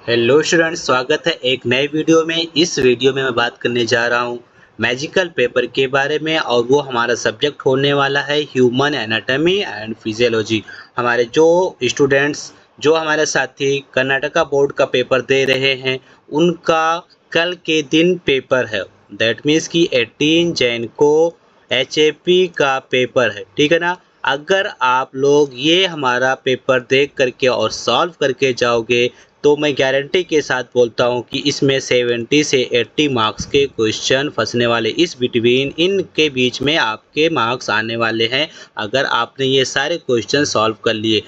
Hello students, स्वागत है एक नए वीडियो में। इस वीडियो में मैं बात करने जा रहा हूँ मैजिकल पेपर के बारे में और वो हमारा सब्जेक्ट होने वाला है ह्यूमन एनाटॉमी एंड फिजियोलॉजी। हमारे जो स्टूडेंट्स जो हमारे साथी कर्नाटका बोर्ड का पेपर दे रहे हैं उनका कल के दिन पेपर है। दैट मीन्स कि 18 जैन को एचएपी का पेपर है, ठीक है ना। अगर आप लोग ये हमारा पेपर देख करके और सॉल्व करके जाओगे तो मैं गारंटी के साथ बोलता हूँ कि इसमें 70 से 80 मार्क्स के क्वेश्चन फंसने वाले, इस बिटवीन इनके बीच में आपके मार्क्स आने वाले हैं अगर आपने ये सारे क्वेश्चन सॉल्व कर लिए।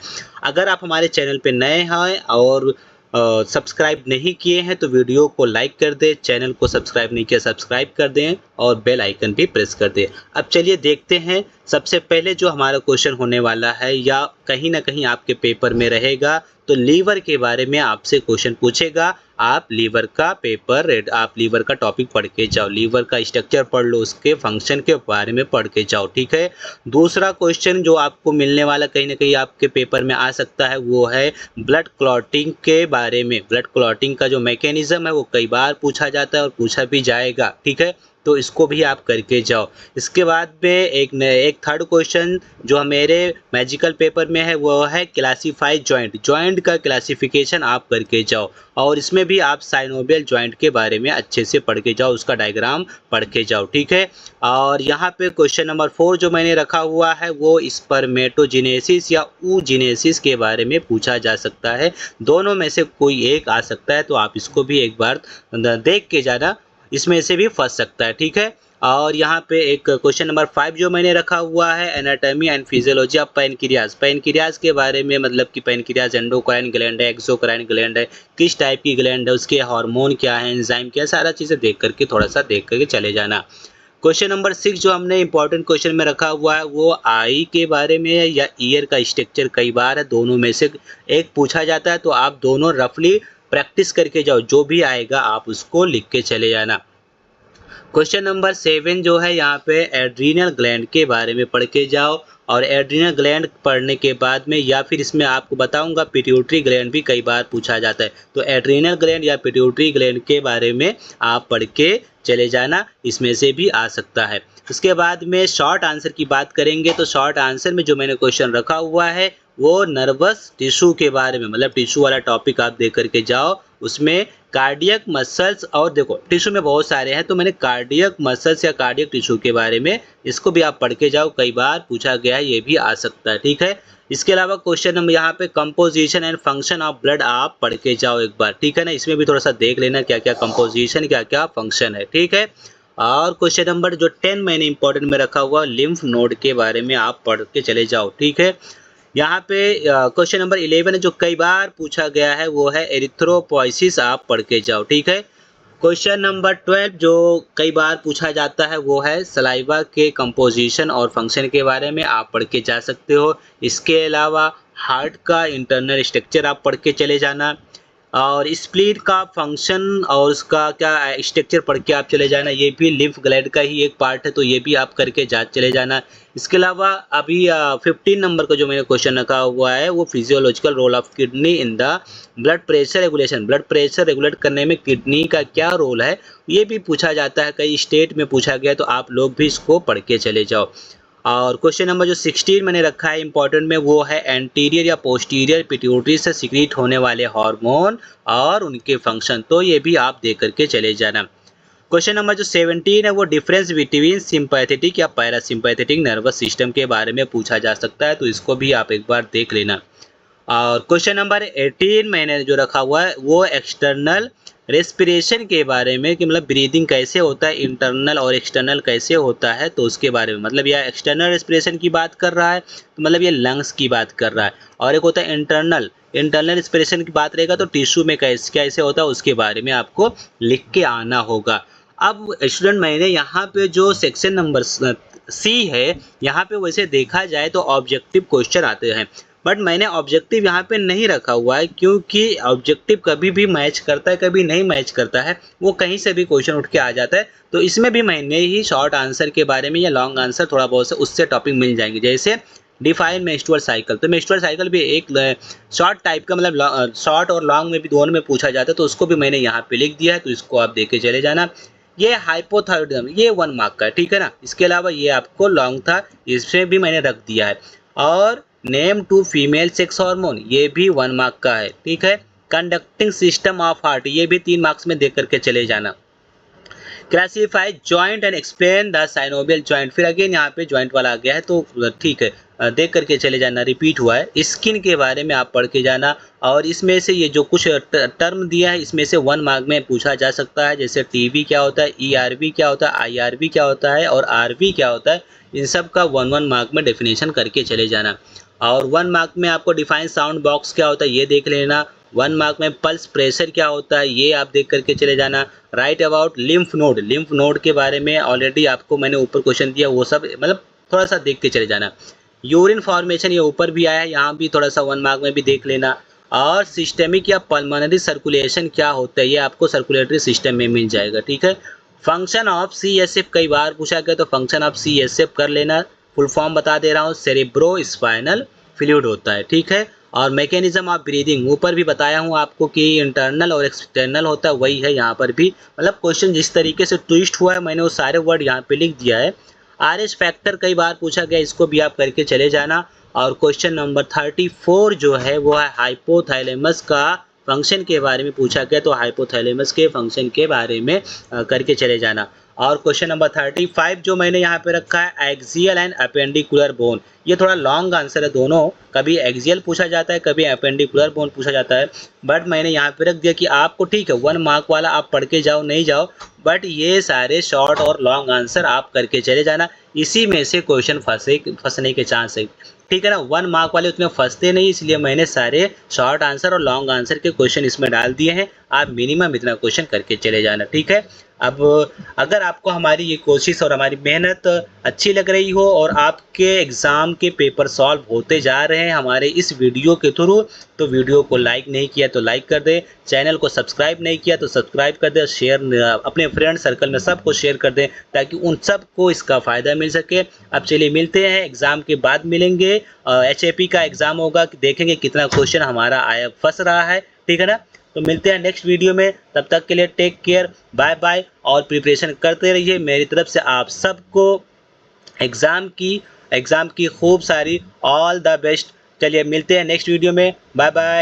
अगर आप हमारे चैनल पे नए हैं और सब्सक्राइब नहीं किए हैं तो वीडियो को लाइक कर दें, चैनल को सब्सक्राइब नहीं किया सब्सक्राइब कर दें और बेल आइकन भी प्रेस कर दें। अब चलिए देखते हैं। सबसे पहले जो हमारा क्वेश्चन होने वाला है या कहीं ना कहीं आपके पेपर में रहेगा तो लीवर के बारे में आपसे क्वेश्चन पूछेगा। आप लीवर का पेपर आप लीवर का टॉपिक पढ़ के जाओ, लीवर का स्ट्रक्चर पढ़ लो, उसके फंक्शन के बारे में पढ़ के जाओ, ठीक है। दूसरा क्वेश्चन जो आपको मिलने वाला कहीं ना कहीं आपके पेपर में आ सकता है वो है ब्लड क्लॉटिंग के बारे में। ब्लड क्लॉटिंग का जो मैकेनिज्म है वो कई बार पूछा जाता है और पूछा भी जाएगा, ठीक है। तो इसको भी आप करके जाओ। इसके बाद में एक थर्ड क्वेश्चन जो मेरे मैजिकल पेपर में है वो है क्लासीफाई जॉइंट। जॉइंट का क्लासिफिकेशन आप करके जाओ और इसमें भी आप साइनोवियल जॉइंट के बारे में अच्छे से पढ़ के जाओ, उसका डायग्राम पढ़ के जाओ, ठीक है। और यहाँ पे क्वेश्चन नंबर 4 जो मैंने रखा हुआ है वो स्पर्मेटोजेनेसिस या oogenesis के बारे में पूछा जा सकता है। दोनों में से कोई एक आ सकता है तो आप इसको भी एक बार देख के जाना, इसमें से भी फंस सकता है, ठीक है। और यहाँ पे एक क्वेश्चन नंबर 5 जो मैंने रखा हुआ है anatomy and physiology of pancreas. Pancreas के बारे में मतलब कि पैनक्रियाज एंडोक्राइन ग्लैंड है, एक्सोक्राइन ग्लैंड है, किस टाइप की ग्लैंड है, उसके हार्मोन क्या है, एंजाइम क्या है, सारा चीज़ें देख करके थोड़ा सा देख करके चले जाना। क्वेश्चन नंबर 6 जो हमने इंपॉर्टेंट क्वेश्चन में रखा हुआ है वो आई के बारे में है या ईयर का स्ट्रक्चर कई बार है, दोनों में से एक पूछा जाता है तो आप दोनों रफली प्रैक्टिस करके जाओ, जो भी आएगा आप उसको लिख के चले जाना। क्वेश्चन नंबर 7 जो है यहाँ पे एड्रीनल ग्लैंड के बारे में पढ़ के जाओ और एड्रीनल ग्लैंड पढ़ने के बाद में या फिर इसमें आपको बताऊंगा पिट्यूटरी ग्लैंड भी कई बार पूछा जाता है, तो एड्रीनल ग्लैंड या पिट्यूटरी ग्लैंड के बारे में आप पढ़ के चले जाना, इसमें से भी आ सकता है। उसके बाद में शॉर्ट आंसर की बात करेंगे तो शॉर्ट आंसर में जो मैंने क्वेश्चन रखा हुआ है वो नर्वस टिश्यू के बारे में, मतलब टिश्यू वाला टॉपिक आप देख करके जाओ। उसमें कार्डियक मसल्स और देखो टिश्यू में बहुत सारे हैं तो मैंने कार्डियक मसल्स या कार्डियक टिश्यू के बारे में इसको भी आप पढ़ के जाओ, कई बार पूछा गया है, ये भी आ सकता है, ठीक है। इसके अलावा क्वेश्चन नंबर यहाँ पे composition and function of blood आप पढ़ के जाओ एक बार, ठीक है ना। इसमें भी थोड़ा सा देख लेना क्या क्या कंपोजिशन क्या क्या फंक्शन है, ठीक है। और क्वेश्चन नंबर जो 10 मैंने इंपॉर्टेंट में रखा हुआ लिम्फ नोड के बारे में आप पढ़ के चले जाओ, ठीक है। यहाँ पे क्वेश्चन नंबर 11 जो कई बार पूछा गया है वो है एरिथ्रोपोइसिस, आप पढ़ के जाओ, ठीक है। क्वेश्चन नंबर 12 जो कई बार पूछा जाता है वो है सलाइवा के कंपोजिशन और फंक्शन के बारे में आप पढ़ के जा सकते हो। इसके अलावा हार्ट का इंटरनल स्ट्रक्चर आप पढ़ के चले जाना और स्प्लीट का फंक्शन और उसका क्या स्ट्रक्चर पढ़ के आप चले जाना, ये भी लिम्फ ग्लैंड का ही एक पार्ट है तो ये भी आप करके जा चले जाना। इसके अलावा अभी 15 नंबर का जो मैंने क्वेश्चन रखा हुआ है वो physiological role of kidney in the blood pressure regulation. Blood pressure regulate करने में किडनी का क्या रोल है ये भी पूछा जाता है, कई स्टेट में पूछा गया तो आप लोग भी इसको पढ़ के चले जाओ। और क्वेश्चन नंबर जो 16 मैंने रखा है इंपॉर्टेंट में वो है एंटीरियर या पोस्टीरियर पिट्यूटरी से सीक्रेट होने वाले हार्मोन और उनके फंक्शन, तो ये भी आप देख करके चले जाना। क्वेश्चन नंबर जो 17 है वो डिफरेंस बिटवीन सिंपैथेटिक या पैरासिम्पैथेटिक नर्वस सिस्टम के बारे में पूछा जा सकता है तो इसको भी आप एक बार देख लेना। और क्वेश्चन नंबर 18 मैंने जो रखा हुआ है वो एक्सटर्नल रेस्पिरेशन के बारे में कि मतलब ब्रीदिंग कैसे होता है, इंटरनल और एक्सटर्नल कैसे होता है, तो उसके बारे में मतलब यह एक्सटर्नल रेस्पिरेशन की बात कर रहा है तो मतलब ये लंग्स की बात कर रहा है। और एक होता है इंटरनल, इंटरनल रेस्पिरेशन की बात रहेगा तो टिश्यू में कैसे कैसे होता है उसके बारे में आपको लिख के आना होगा। अब स्टूडेंट मैंने यहाँ पे जो सेक्शन नंबर सी है यहाँ पे वैसे देखा जाए तो ऑब्जेक्टिव क्वेश्चन आते हैं, बट मैंने ऑब्जेक्टिव यहाँ पे नहीं रखा हुआ है क्योंकि ऑब्जेक्टिव कभी भी मैच करता है कभी नहीं मैच करता है, वो कहीं से भी क्वेश्चन उठ के आ जाता है। तो इसमें भी मैंने ही शॉर्ट आंसर के बारे में या लॉन्ग आंसर थोड़ा बहुत से उससे टॉपिक मिल जाएंगे, जैसे डिफाइन मेंस्ट्रुअल साइकिल, तो मेंस्ट्रुअल साइकिल भी एक शॉर्ट टाइप का, मतलब शॉर्ट और लॉन्ग में भी दोनों में पूछा जाता है, तो उसको भी मैंने यहाँ पे लिख दिया है, तो इसको आप देख के चले जाना। ये हाइपोथायरॉयडिज्म, ये 1 मार्क का है, ठीक है ना। इसके अलावा ये आपको लॉन्ग था, इसमें भी मैंने रख दिया है। और name two female sex hormone, ये भी 1 मार्क का है, ठीक है। कंडक्टिंग सिस्टम ऑफ हार्ट, ये भी 3 मार्क्स में देख करके चले जाना। Classify joint and explain the synovial joint, फिर अगेन यहाँ पे जॉइंट वाला आ गया है, तो ठीक है, देख करके चले जाना, रिपीट हुआ है। स्किन के बारे में आप पढ़ के जाना, और इसमें से ये जो कुछ टर्म दिया है, इसमें से 1 मार्क में पूछा जा सकता है, जैसे टीबी क्या होता है, ईआरवी क्या होता है, आईआरवी क्या होता है और आरवी क्या होता है। इन सब का 1 मार्क में डेफिनेशन करके चले जाना। और 1 मार्क में आपको डिफाइन साउंड बॉक्स क्या होता है ये देख लेना। 1 मार्क में पल्स प्रेशर क्या होता है ये आप देख करके चले जाना। Right about lymph node, lymph node के बारे में ऑलरेडी आपको मैंने ऊपर क्वेश्चन दिया, वो सब मतलब थोड़ा सा देख के चले जाना। यूरिन फॉर्मेशन ये ऊपर भी आया है, यहाँ भी थोड़ा सा 1 मार्क में भी देख लेना। और सिस्टेमिक या पल्मोनरी सर्कुलेशन क्या होता है ये आपको सर्कुलेटरी सिस्टम में मिल जाएगा, ठीक है। फंक्शन ऑफ CSF कई बार पूछा गया, तो फंक्शन ऑफ CSF कर लेना। फुल फॉर्म बता दे रहा हूँ, सेरेब्रो स्पाइनल फ्लूइड होता है, ठीक है। और मैकेनिज्म ऑफ ब्रीदिंग ऊपर भी बताया हूँ आपको कि इंटरनल और एक्सटर्नल होता है, वही है यहाँ पर भी। मतलब क्वेश्चन जिस तरीके से ट्विस्ट हुआ है मैंने वो सारे वर्ड यहाँ पे लिख दिया है। RH फैक्टर कई बार पूछा गया, इसको भी आप करके चले जाना। और क्वेश्चन नंबर 34 जो है वो है हाइपोथैलेमस का फंक्शन के बारे में पूछा गया, तो हाइपोथैलेमस के फंक्शन के बारे में करके चले जाना। और क्वेश्चन नंबर 35 जो मैंने यहाँ पे रखा है एक्सियल एंड अपेंडिकुलर बोन, ये थोड़ा लॉन्ग आंसर है दोनों, कभी एक्सियल पूछा जाता है कभी अपेंडिकुलर बोन पूछा जाता है। बट मैंने यहाँ पे रख दिया कि आपको ठीक है 1 मार्क वाला आप पढ़ के जाओ नहीं जाओ, बट ये सारे शॉर्ट और लॉन्ग आंसर आप करके चले जाना। इसी में से क्वेश्चन फंसने के चांस है, ठीक है ना। 1 मार्क वाले उतने फंसते नहीं, इसलिए मैंने सारे शॉर्ट आंसर और लॉन्ग आंसर के क्वेश्चन इसमें डाल दिए हैं। आप मिनिमम इतना क्वेश्चन करके चले जाना, ठीक है। अब अगर आपको हमारी ये कोशिश और हमारी मेहनत अच्छी लग रही हो और आपके एग्ज़ाम के पेपर सॉल्व होते जा रहे हैं हमारे इस वीडियो के थ्रू, तो वीडियो को लाइक नहीं किया तो लाइक कर दें, चैनल को सब्सक्राइब नहीं किया तो सब्सक्राइब कर दें, शेयर अपने फ्रेंड सर्कल में सबको शेयर कर दें ताकि उन सबको इसका फ़ायदा मिल सके। अब चलिए मिलते हैं, एग्ज़ाम के बाद मिलेंगे। HAP का एग्ज़ाम होगा, देखेंगे कितना क्वेश्चन हमारा आया फंस रहा है, ठीक है ना। तो मिलते हैं नेक्स्ट वीडियो में, तब तक के लिए टेक केयर, बाय बाय। और प्रिपरेशन करते रहिए, मेरी तरफ से आप सबको एग्ज़ाम की खूब सारी ऑल द बेस्ट। चलिए मिलते हैं नेक्स्ट वीडियो में, बाय बाय।